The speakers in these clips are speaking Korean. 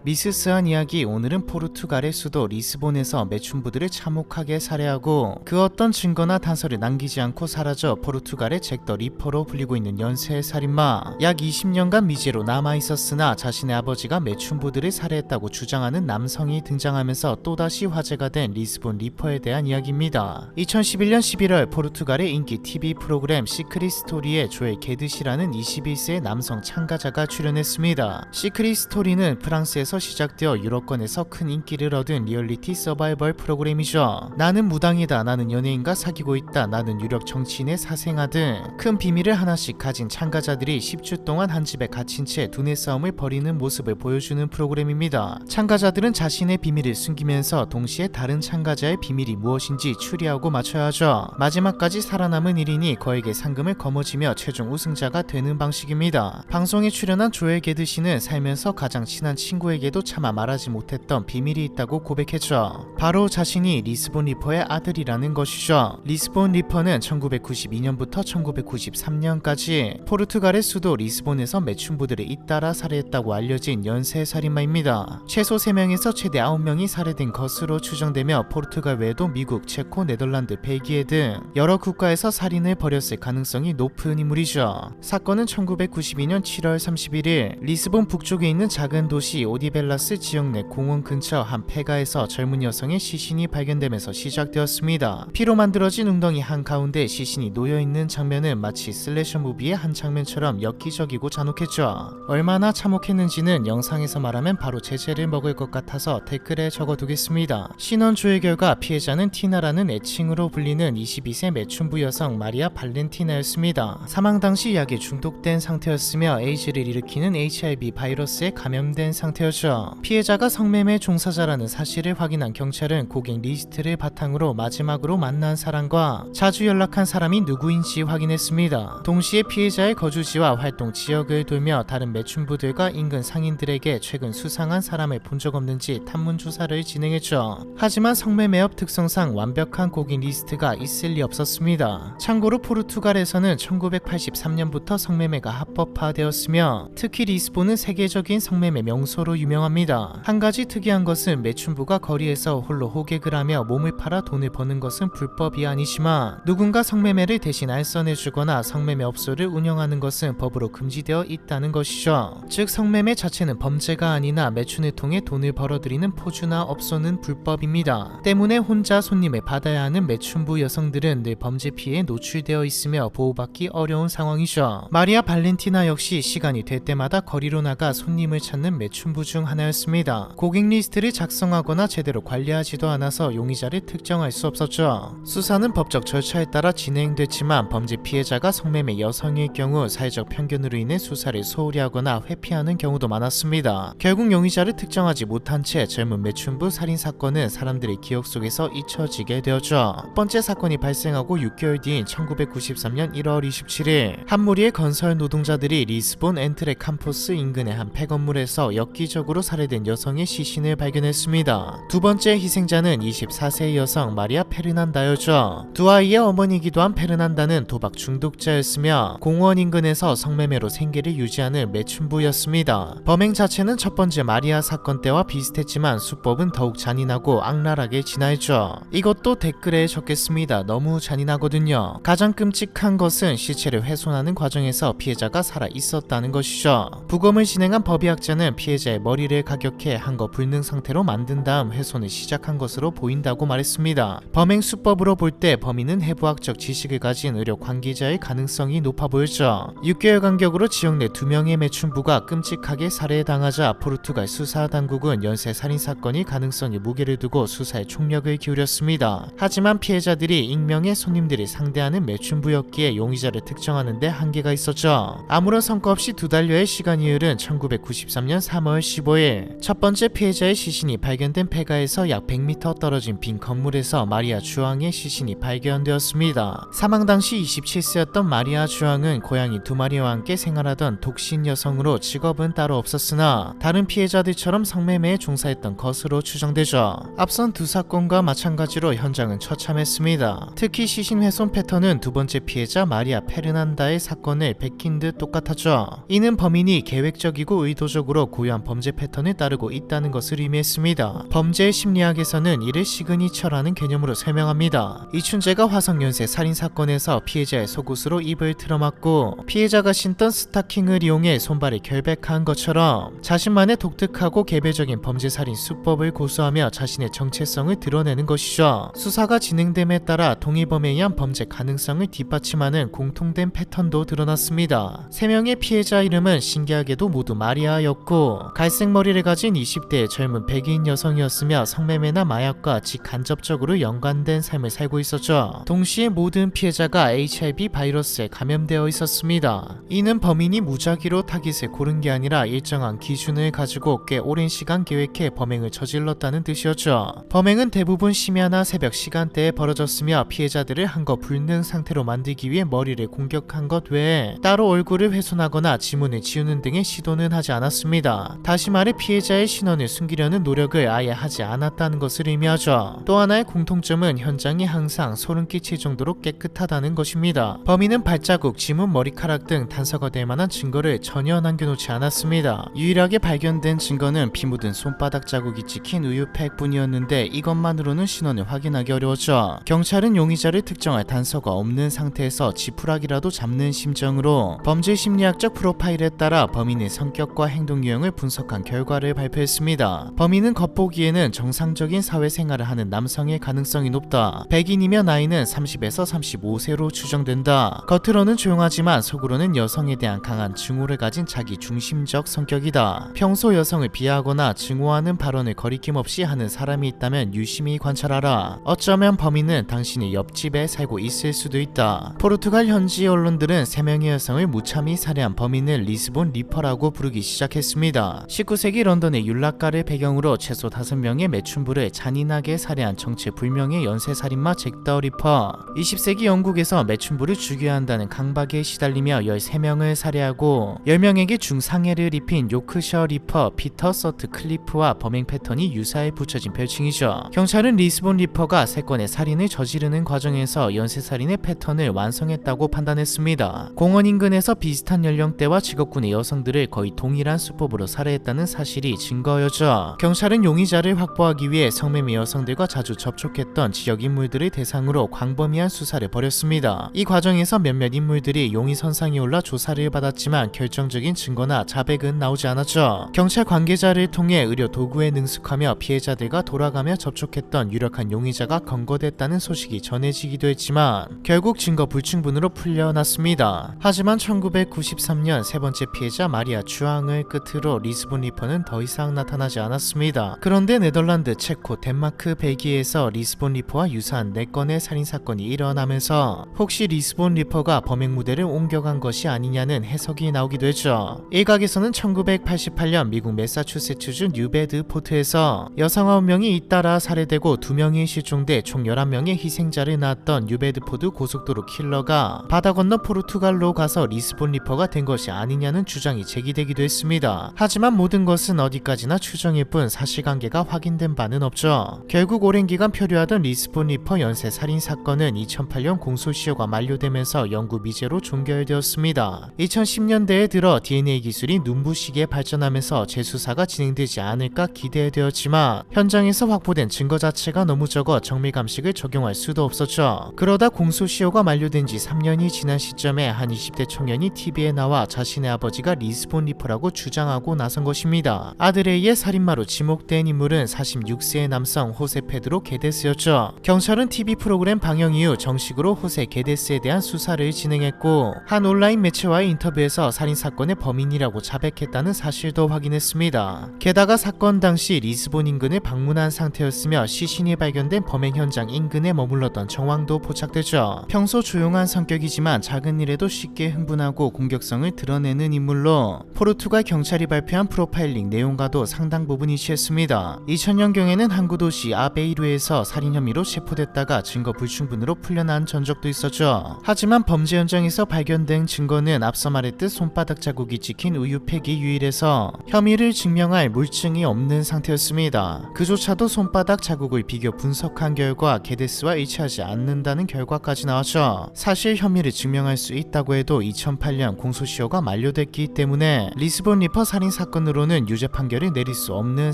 미스스한 이야기. 오늘은 포르투갈의 수도 리스본에서 매춘부들을 참혹하게 살해하고 그 어떤 증거나 단서를 남기지 않고 사라져 포르투갈의 잭 더 리퍼로 불리고 있는 연쇄 살인마. 약 20년간 미제로 남아있었으나 자신의 아버지가 매춘부들을 살해했다고 주장하는 남성이 등장하면서 또다시 화제가 된 리스본 리퍼에 대한 이야기입니다. 2011년 11월 포르투갈의 인기 TV 프로그램 시크릿 스토리에 조엘 게드시라는 21세의 남성 참가자가 출연했습니다. 시크릿 스토리는 프랑스에서 시작되어 유럽권에서 큰 인기를 얻은 리얼리티 서바이벌 프로그램이죠. 나는 무당이다, 나는 연예인과 사귀고 있다, 나는 유력 정치인의 사생아 등 큰 비밀을 하나씩 가진 참가자들이 10주 동안 한 집에 갇힌 채 두뇌 싸움을 벌이는 모습을 보여주는 프로그램입니다. 참가자들은 자신의 비밀을 숨기면서 동시에 다른 참가자의 비밀이 무엇인지 추리하고 맞춰야 하죠. 마지막까지 살아남은 1인이 거액의 상금을 거머쥐며 최종 우승자가 되는 방식입니다. 방송에 출연한 조엘 게드시는 살면서 가장 친한 친구에게도 차마 말하지 못했던 비밀이 있다고 고백했죠. 바로 자신이 리스본 리퍼의 아들이라는 것이죠. 리스본 리퍼는 1992년부터 1993년까지 포르투갈의 수도 리스본에서 매춘부들을 잇따라 살해했다고 알려진 연쇄 살인마입니다. 최소 3명에서 최대 9명이 살해된 것으로 추정되며 포르투갈 외에도 미국, 체코, 네덜란드, 벨기에 등 여러 국가에서 살인을 벌였을 가능성이 높은 인물이죠. 사건은 1992년 7월 31일 리스본 북쪽에 있는 작은 도시 오디벨라스 지역 내 공원 근처 한 폐가에서 젊은 여성의 시신이 발견되면서 시작되었습니다. 피로 만들어진 웅덩이 한가운데 시신이 놓여있는 장면은 마치 슬래셔 무비의 한 장면처럼 엽기적이고 잔혹했죠. 얼마나 참혹했는지는 영상에서 말하면 바로 제재를 먹을 것 같아서 댓글에 적어두겠습니다. 신원 조회 결과 피해자는 티나라는 애칭으로 불리는 22세 매춘부 여성 마리아 발렌티나였습니다. 사망 당시 약에 중독된 상태였으며 에이즈를 일으키는 HIV 바이러스에 감염된 상태였죠. 피해자가 성매매 종사자라는 사실을 확인한 경찰은 고객 리스트를 바탕으로 마지막으로 만난 사람과 자주 연락한 사람이 누구인지 확인했습니다. 동시에 피해자의 거주지와 활동 지역을 돌며 다른 매춘부들과 인근 상인들에게 최근 수상한 사람을 본 적 없는지 탐문 조사를 진행했죠. 하지만 성매매업 특성상 완벽한 고객 리스트가 있을 리 없었습니다. 참고로 포르투갈에서는 1983년부터 성매매가 합법화되었으며 특히 리스본은 세계적인 성매매 명소로 유명합니다. 한 가지 특이한 것은 매춘부가 거리에서 홀로 호객을 하며 몸을 팔아 돈을 버는 것은 불법이 아니지만 누군가 성매매를 대신 알선해주거나 성매매 업소를 운영하는 것은 법으로 금지되어 있다는 것이죠. 즉 성매매 자체는 범죄가 아니나 매춘을 통해 돈을 벌어들이는 포주나 업소는 불법입니다. 때문에 혼자 손님을 받아야 하는 매춘부 여성들은 늘 범죄 피해에 노출되어 있으며 보호받기 어려운 상황이죠. 마리아 발렌티나 역시 시간이 될 때마다 거리로 나가 손님을 찾는 매춘부 중 하나였습니다. 고객 리스트를 작성하거나 제대로 관리하지도 않아서 용의자를 특정할 수 없었죠. 수사는 법적 절차에 따라 진행됐지만 범죄 피해자가 성매매 여성일 경우 사회적 편견으로 인해 수사를 소홀히 하거나 회피하는 경우도 많았습니다. 결국 용의자를 특정하지 못한 채 젊은 매춘부 살인사건은 사람들의 기억 속에서 잊혀지게 되었죠. 첫 번째 사건이 발생하고 6개월 뒤인 1993년 1월 27일 한 무리의 건설 노동자들이 리스본 엔트레 캠퍼스 인근의 한 폐건물에서 엽기적으로 살해된 여성의 시신을 발견했습니다. 두 번째 희생자는 24세의 여성 마리아 페르난다였죠. 두 아이의 어머니이기도 한 페르난다는 도박 중독자였으며 공원 인근에서 성매매로 생계를 유지하는 매춘부였습니다. 범행 자체는 첫 번째 마리아 사건 때와 비슷했지만 수법은 더욱 잔인하고 악랄하게 진화했죠. 이것도 댓글에 적겠습니다. 너무 잔인하거든요. 가장 끔찍한 것은 시체를 훼손하는 과정에서 피해자가 살아 있었다는 것이죠. 부검을 진행한 법의학자는 피해자의 머리를 가격해 한거 불능 상태로 만든 다음 훼손을 시작한 것으로 보인다고 말했습니다. 범행 수법으로 볼 때 범인은 해부학적 지식을 가진 의료 관계자의 가능성이 높아 보였죠. 6개월 간격으로 지역 내 2명의 매춘부가 끔찍하게 살해당하자 포르투갈 수사당국은 연쇄살인사건이 가능성에 무게를 두고 수사에 총력을 기울였습니다. 하지만 피해자들이 익명의 손님들이 상대하는 매춘부였기에 용의자를 특정하는 데 한계가 있었죠. 아무런 성과 없이 2달여의 시간이 흐른 1993년 3월 15일 첫 번째 피해자의 시신이 발견된 폐가에서 약 100m 떨어진 빈 건물에서 마리아 주앙의 시신이 발견되었습니다. 사망 당시 27세였던 마리아 주앙은 고양이 2마리와 함께 생활하던 독신 여성으로 직업은 따로 없었으나 다른 피해자들처럼 성매매에 종사했던 것으로 추정되죠. 앞선 두 사건과 마찬가지로 현장은 처참했습니다. 특히 시신 훼손 패턴은 두 번째 피해자 마리아 페르난다의 사건을 베낀 듯 똑같았죠. 이는 범인이 계획적이고 의도적으로 고유한 범죄 패턴을 따르고 있다는 것을 의미했습니다. 범죄 심리학에서는 이를 시그니처라는 개념으로 설명합니다. 이춘재가 화성 연쇄 살인 사건에서 피해자의 속옷으로 입을 틀어막고 피해자가 신던 스타킹을 이용해 손발을 결백한 것처럼 자신만의 독특하고 개별적인 범죄 살인 수법을 고수하며 자신의 정체성을 드러내는 것이죠. 수사가 진행됨에 따라 동일범에 의한 범죄 가능성을 뒷받침하는 공통된 패턴도 드러났습니다. 3명의 피해자 이름은 신기하게도 모두 마리아였고 갈색 머리를 가진 20대의 젊은 백인 여성이었으며 성매매나 마약과 직간접적으로 연관된 삶을 살고 있었죠. 동시에 모든 피해자가 HIV 바이러스에 감염되어 있었습니다. 이는 범인이 무작위로 타깃을 고른 게 아니라 일정한 기준을 가지고 꽤 오랜 시간 계획해 범행을 저질렀다는 뜻이었죠. 범행은 대부분 심야나 새벽 시간대에 벌어졌으며 피해자들을 한껏 불능 상태로 만들기 위해 머리를 공격한 것 외에 따로 얼굴을 훼손하거나 지문을 지우는 등의 시도는 하지 않았습니다. 다시 말해 피해자의 신원을 숨기려는 노력을 아예 하지 않았다는 것을 의미하죠. 또 하나의 공통점은 현장이 항상 소름 끼칠 정도로 깨끗하다는 것입니다. 범인은 발자국, 지문, 머리카락 등 단서가 될 만한 증거를 전혀 남겨놓지 않았습니다. 유일하게 발견된 증거는 피 묻은 손바닥 자국이 찍힌 우유팩 뿐이었는데 이것만으로는 신원을 확인하기 어려웠죠. 경찰은 용의자를 특정할 단서가 없는 상태에서 지푸라기라도 잡는 심정으로 범죄 심리학적 프로파일에 따라 범인의 성격과 행동 유형을 분석한 결과를 발표했습니다. 범인은 겉보기에는 정상적인 사회생활을 하는 남성의 가능성이 높다. 백인이며 나이는 30에서 35세로 추정된다. 겉으로는 조용하지만 속으로는 여성에 대한 강한 증오를 가진 자기 중심적 성격이다. 평소 여성을 비하하거나 증오하는 발언을 거리낌 없이 하는 사람이 있다면 유심히 관찰하라. 어쩌면 범인은 당신의 옆집에 살고 있을 수도 있다. 포르투갈 현지 언론들은 3명의 여성을 무참히 살해한 범인을 리스본 리퍼라고 부르기 시작했습니다. 19세기 런던의 윤락가를 배경으로 최소 5명의 매춘부를 잔인하게 살해한 정체불명의 연쇄살인마 잭 더 리퍼. 20세기 영국에서 매춘부를 죽여야 한다는 강박에 시달리며 13명을 살해하고 10명에게 중상해를 입힌 요크셔 리퍼 피터 서트 클리프와 범행 패턴이 유사해 붙여진 별칭이죠. 경찰은 리스본 리퍼가 3건의 살인을 저지르는 과정에서 연쇄살인의 패턴을 완성했다고 판단했습니다. 공원 인근에서 비슷한 연령대와 직업군의 여성들을 거의 동일한 수법으로 살해했다는 사실이 증거였죠. 경찰은 용의자를 확보하기 위해 성매매 여성들과 자주 접촉했던 지역 인물들을 대상으로 광범위한 수사를 벌였습니다. 이 과정에서 몇몇 인물들이 용의선상에 올라 조사를 받았지만 결정적인 증거나 자백은 나오지 않았죠. 경찰 관계자를 통해 의료 도구에 능숙하며 피해자들과 돌아가며 접촉했던 유력한 용의자가 검거됐다는 소식이 전해지기도 했지만 결국 증거 불충분으로 풀려났습니다. 하지만 1993년 세 번째 피해자 마리아 주앙을 끝으로 리스본 리퍼는 더 이상 나타나지 않았습니다. 그런데 네덜란드, 체코, 덴마크, 벨기에에서 리스본 리퍼와 유사한 4건의 살인사건이 일어나면서 혹시 리스본 리퍼가 범행 무대를 옮겨간 것이 아니냐는 해석이 나오기도 했죠. 일각에서는 1988년 미국 매사추세츠주 뉴베드포트에서 여성 9명이 잇따라 살해되고 2명이 실종돼 총 11명의 희생자를 낳았던 뉴베드포드 고속도로 킬러가 바다 건너 포르투갈로 가서 리스본 리퍼가 된 것이 아니냐는 주장이 제기되기도 했습니다. 하지만 모든 것은 어디까지나 추정일 뿐 사실관계가 확인된 바는 없죠. 결국 오랜 기간 표류하던 리스본 리퍼 연쇄 살인 사건은 2008년 공소시효가 만료되면서 영구 미제로 종결되었습니다. 2010년대에 들어 DNA 기술이 눈부시게 발전하면서 재수사가 진행되지 않을까 기대되었지만 현장에서 확보된 증거 자체가 너무 적어 정밀감식을 적용할 수도 없었죠. 그러다 공소시효가 만료된 지 3년이 지난 시점에 한 20대 청년이 TV에 나와 자신의 아버지가 리스본 리퍼라고 주장하고 나선 것입니다. 아들에 의해 살인마로 지목된 인물은 46세의 남성 호세 페드로 게데스였죠. 경찰은 TV 프로그램 방영 이후 정식으로 호세 게데스에 대한 수사를 진행했고 한 온라인 매체와의 인터뷰에서 살인사건의 범인이라고 자백했다는 사실도 확인했습니다. 게다가 사건 당시 리스본 인근을 방문한 상태였으며 시신이 발견된 범행 현장 인근에 머물렀던 정황도 포착되죠. 평소 조용한 성격이지만 작은 일에도 쉽게 흥분하고 공격성을 드러내는 인물로 포르투갈 경찰이 발표한 프로파일링 내용과도 상당 부분 일치했습니다. 2000년경에는 항구 도시 아베이루에서 살인 혐의로 체포됐다가 증거 불충분으로 풀려난 전적도 있었죠. 하지만 범죄 현장에서 발견된 증거는 앞서 말했듯 손바닥 자국이 찍힌 우유팩이 유일해서 혐의를 증명할 물증이 없는 상태였습니다. 그조차도 손바닥 자국을 비교 분석한 결과 게데스와 일치하지 않는다는 결과까지 나왔죠. 사실 혐의를 증명할 수 있다고 해도 2008년 공소시효가 만료됐기 때문에 리스본 리퍼 살인 사건으로는 이상으로는 유죄 판결을 내릴 수 없는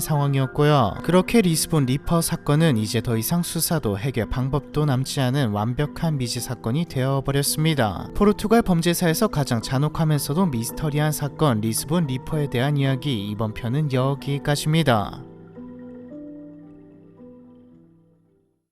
상황이었고요. 그렇게 리스본 리퍼 사건은 이제 더 이상 수사도 해결 방법도 남지 않은 완벽한 미지 사건이 되어버렸습니다. 포르투갈 범죄사에서 가장 잔혹하면서도 미스터리한 사건 리스본 리퍼에 대한 이야기, 이번 편은 여기까지입니다.